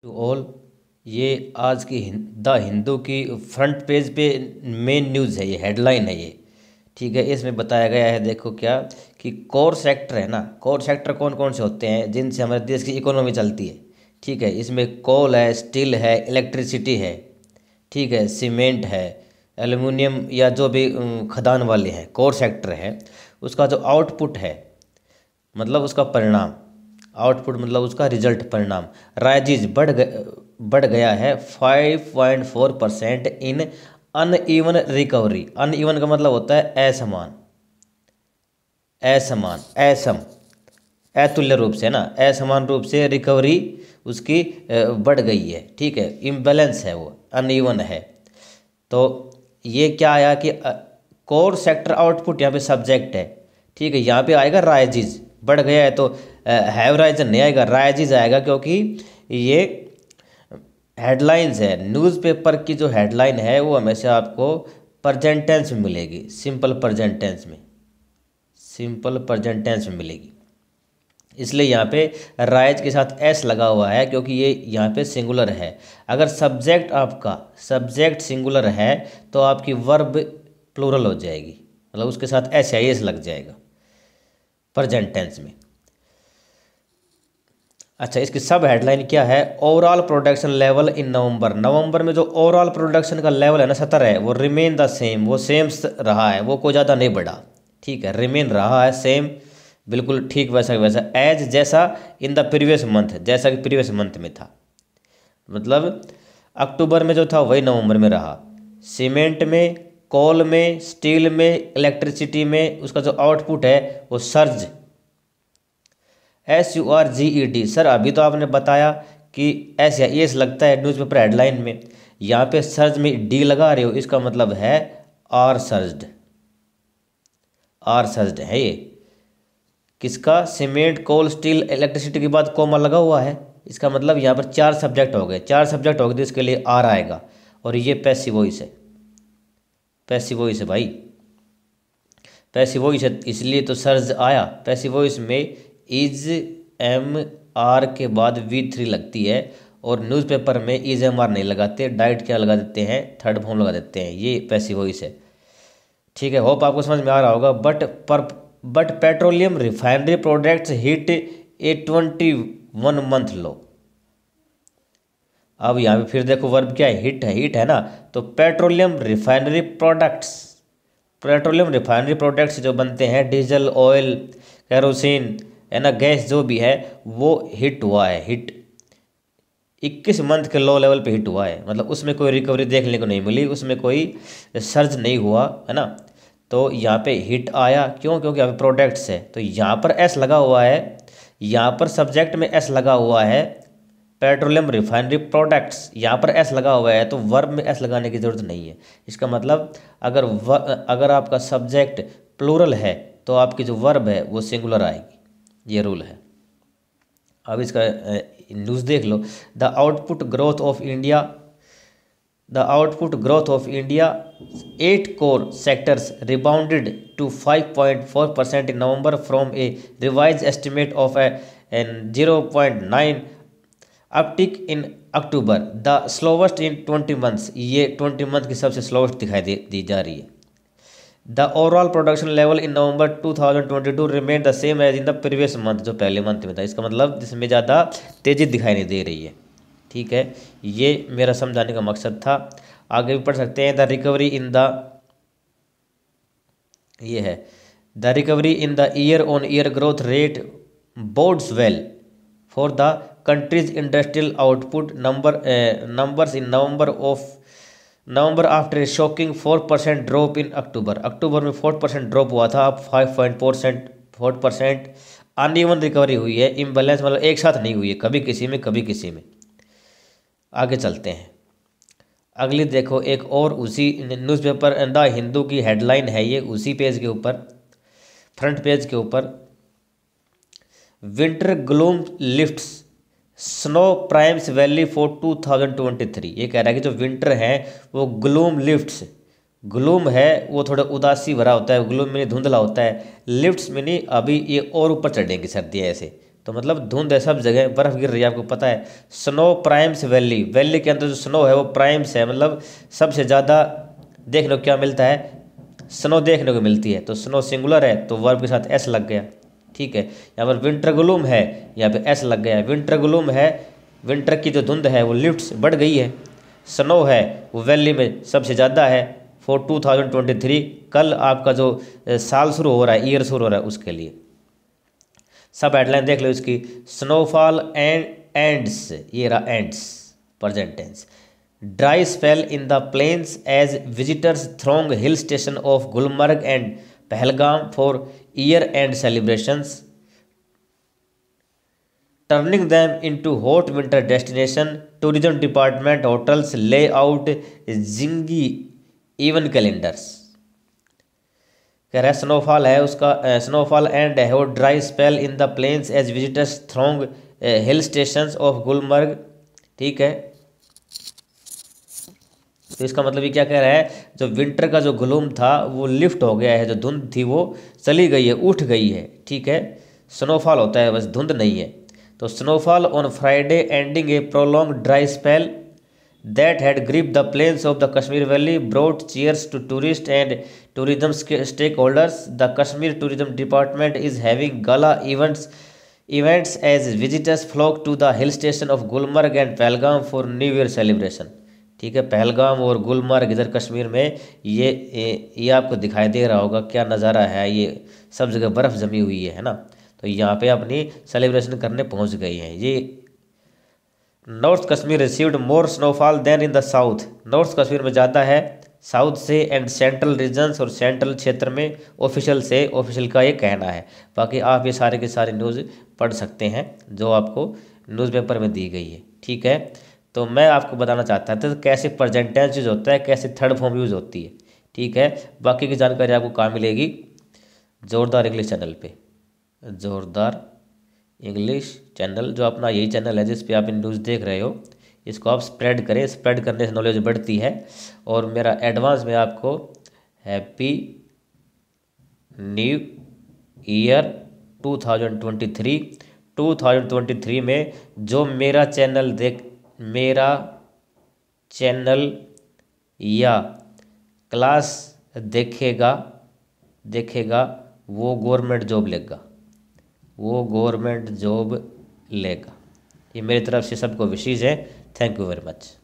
To all. ये आज की द हिंदू की फ्रंट पेज पे मेन न्यूज़ है, ये हेडलाइन है ये। ठीक है, इसमें बताया गया है, देखो क्या कि कोर सेक्टर है ना, कोर सेक्टर कौन कौन से होते हैं जिनसे हमारे देश की इकोनॉमी चलती है। ठीक है, इसमें कोल है, स्टील है, इलेक्ट्रिसिटी है, ठीक है, सीमेंट है, एल्युमिनियम या जो भी खदान वाले हैं, कोर सेक्टर है। उसका जो आउटपुट है मतलब उसका परिणाम, आउटपुट मतलब उसका रिजल्ट परिणाम, राइजिज बढ़ गया है 5.4% इन अनइवन रिकवरी। अनइवन का मतलब होता है असमान, असमान, असम, अतुल्य रूप से ना, असमान रूप से रिकवरी उसकी बढ़ गई है। ठीक है, इम्बैलेंस है, वो अनइवन है। तो ये क्या आया कि कोर सेक्टर आउटपुट यहाँ पे सब्जेक्ट है। ठीक है, यहाँ पे आएगा राइजिज, बढ़ गया है तो हैव राइजन नहीं आएगा, राइजिज आएगा, क्योंकि ये हेडलाइंस है। न्यूज़पेपर की जो हेडलाइन है वो हमेशा आपको प्रेजेंट टेंस में मिलेगी, सिंपल प्रेजेंट टेंस में, सिंपल प्रेजेंट टेंस में मिलेगी। इसलिए यहाँ पे राइज के साथ एस लगा हुआ है, क्योंकि ये यहाँ पे सिंगुलर है। अगर सब्जेक्ट आपका सब्जेक्ट सिंगुलर है तो आपकी वर्ब प्लूरल हो जाएगी, मतलब उसके साथ एस या एस लग जाएगा प्रेजेंट टेंस में। अच्छा, इसकी सब हेडलाइन क्या है? ओवरऑल प्रोडक्शन लेवल इन नवंबर। नवंबर में जो ओवरऑल प्रोडक्शन का लेवल है ना 70 है, वो रिमेन द सेम, वो सेम रहा है, वो कोई ज़्यादा नहीं बढ़ा। ठीक है, रिमेन रहा है सेम, बिल्कुल ठीक वैसा वैसा, एज जैसा इन द प्रीवियस मंथ, जैसा कि प्रीवियस मंथ में था। मतलब अक्टूबर में जो था वही नवंबर में रहा। सीमेंट में, कोल में, स्टील में, इलेक्ट्रिसिटी में उसका जो आउटपुट है वो सर्ज, SURGED। सर अभी तो आपने बताया कि एस या एस लगता है न्यूज़पेपर हेडलाइन में, यहाँ पे सर्ज में डी लगा रहे हो, इसका मतलब है आर सर्ज्ड, आर सर्ज्ड है ये। किसका? सीमेंट, कोल, स्टील, इलेक्ट्रिसिटी के बाद कोमा लगा हुआ है, इसका मतलब यहाँ पर 4 सब्जेक्ट हो गए, 4 सब्जेक्ट हो गए तो इसके लिए आर आएगा। और ये पैसिव वॉइस है, पैसिव वॉइस है भाई, पैसिव वॉइस है, इसलिए तो सर्ज आया। पैसिव वॉइस में इज एम आर के बाद V3 लगती है, और न्यूज़पेपर में इज एम आर नहीं लगाते, डायरेक्ट क्या लगा देते हैं, थर्ड फॉर्म लगा देते हैं, ये पैसिव वॉइस है। ठीक है, होप आपको समझ में आ रहा होगा। But petroleum refinery products hit a 21 month low. अब यहाँ पे फिर देखो वर्ब क्या है, हिट है, हिट है ना, तो petroleum refinery products, petroleum refinery products जो बनते हैं, डीजल, ऑयल, केरोसिन है ना, गैस जो भी है, वो हिट हुआ है, हिट 21 मंथ के लो लेवल पे हिट हुआ है। मतलब उसमें कोई रिकवरी देखने को नहीं मिली, उसमें कोई सर्ज नहीं हुआ है ना। तो यहाँ पे हिट आया क्यों? क्योंकि यहाँ पे प्रोडक्ट्स है, तो यहाँ पर एस लगा हुआ है, यहाँ पर सब्जेक्ट में एस लगा हुआ है, पेट्रोलियम रिफाइनरी प्रोडक्ट्स, यहाँ पर एस लगा हुआ है, तो वर्ब में एस लगाने की ज़रूरत नहीं है। इसका मतलब अगर आपका सब्जेक्ट प्लूरल है तो आपकी जो वर्ब है वो सिंगुलर आएगी, ये रूल है। अब इसका न्यूज़ देख लो। The output growth of India, the output growth of India 8 core sectors rebounded to 5.4% in November from a revise estimate of an 0.9 uptick in October, the slowest in 20 months. ये 20 month की सबसे slowest दिखाई दी जा रही है। The overall production level in November 2022 remain the same as in the previous month, जो पहले month में था। इसका मतलब जिसमें ज़्यादा तेज़ी दिखाई नहीं दे रही है। ठीक है, ये मेरा समझाने का मकसद था। आगे भी पढ़ सकते हैं। द रिकवरी इन द, ये है, the recovery in the year on year growth rate bodes well for the country's industrial output numbers in November after a shocking 4% drop in October. October में 4% ड्रॉप हुआ था, अब 5.4%। Uneven recovery हुई है, imbalance मतलब एक साथ नहीं हुई है, कभी किसी में कभी किसी में। आगे चलते हैं, अगली देखो एक और उसी न्यूज़पेपर द हिंदू की हेडलाइन है ये, उसी पेज के ऊपर, फ्रंट पेज के ऊपर। Winter gloom lifts snow primes valley for 2023। ये कह रहा है कि जो विंटर है वो ग्लूम लिफ्ट्स, ग्लूम है वो थोड़ा उदासी भरा होता है, ग्लूम में धुंधला होता है, लिफ्ट्स में नहीं, अभी ये और ऊपर चढ़ेंगी सर्दियाँ ऐसे, तो मतलब धुंध है सब जगह, बर्फ़ गिर रही है, आपको पता है। स्नो प्राइम्स वैली, वैली के अंदर जो स्नो है वो प्राइम्स है, मतलब सबसे ज़्यादा देखने को क्या मिलता है, स्नो देखने को मिलती है। तो स्नो सिंगुलर है तो वर्ब के साथ एस लग गया, ठीक है। यहाँ पर विंटर ग्लूम है, यहाँ पे एस लग गया। विंटर ग्लूम है, विंटर की जो धुंध है वो लिफ्ट्स बढ़ गई है। स्नो है वो वैली में सबसे ज़्यादा है फॉर 2023, कल आपका जो साल शुरू हो रहा है, ईयर शुरू हो रहा है उसके लिए। सब हेडलाइन देख लो इसकी, स्नोफॉल एंड्स, ये रहा ends present tense. Dry spell in the plains as visitors throng hill station of Gulmarg and Pahalgam for year end celebrations, turning them into hot winter destination. Tourism department hotels lay out zingy even calendars. कह रहा है snowfall है उसका, snowfall end है वो dry spell in the plains as visitors throng hill stations of Gulmarg, ठीक है। तो इसका मतलब ये क्या कह रहा है, जो विंटर का जो ग्लूम था वो लिफ्ट हो गया है, जो धुंध थी वो चली गई है, उठ गई है, ठीक है। स्नोफॉल होता है बस, धुंध नहीं है। तो snowfall on Friday ending A prolong dry spell that had gripped the plains of the Kashmir Valley brought cheers to tourists and tourism stakeholders. The Kashmir Tourism Department is having gala events as visitors flock to the hill station of Gulmarg and Pahalgam for New Year celebration. ठीक है, पहलगाम और गुलमर्ग इधर कश्मीर में ये आपको दिखाई दे रहा होगा क्या नज़ारा है, ये सब जगह बर्फ़ जमी हुई है ना। तो यहाँ पे अपनी सेलिब्रेशन करने पहुँच गई हैं ये। North Kashmir received more snowfall than in the south, north Kashmir में ज़्यादा है साउथ से, एंड सेंट्रल रीजन्स और सेंट्रल क्षेत्र में ऑफिशियल का ये कहना है। बाकी आप ये सारे के सारे न्यूज़ पढ़ सकते हैं जो आपको न्यूज़पेपर में दी गई है, ठीक है। तो मैं आपको बताना चाहता था तो कैसे प्रेजेंट टेंस यूज़ होता है, कैसे थर्ड फॉर्म यूज़ होती है, ठीक है। बाकी की जानकारी आपको कहाँ मिलेगी, जोरदार इंग्लिश चैनल पे। जोरदार इंग्लिश चैनल जो अपना यही चैनल है जिस पे आप न्यूज़ देख रहे हो, इसको आप स्प्रेड करें, स्प्रेड करने से नॉलेज बढ़ती है। और मेरा एडवांस में आपको हैप्पी न्यू ईयर 2023 में जो मेरा चैनल या क्लास देखेगा वो गवर्नमेंट जॉब लेगा। ये मेरी तरफ से सबको विशेष है। Thank you very much.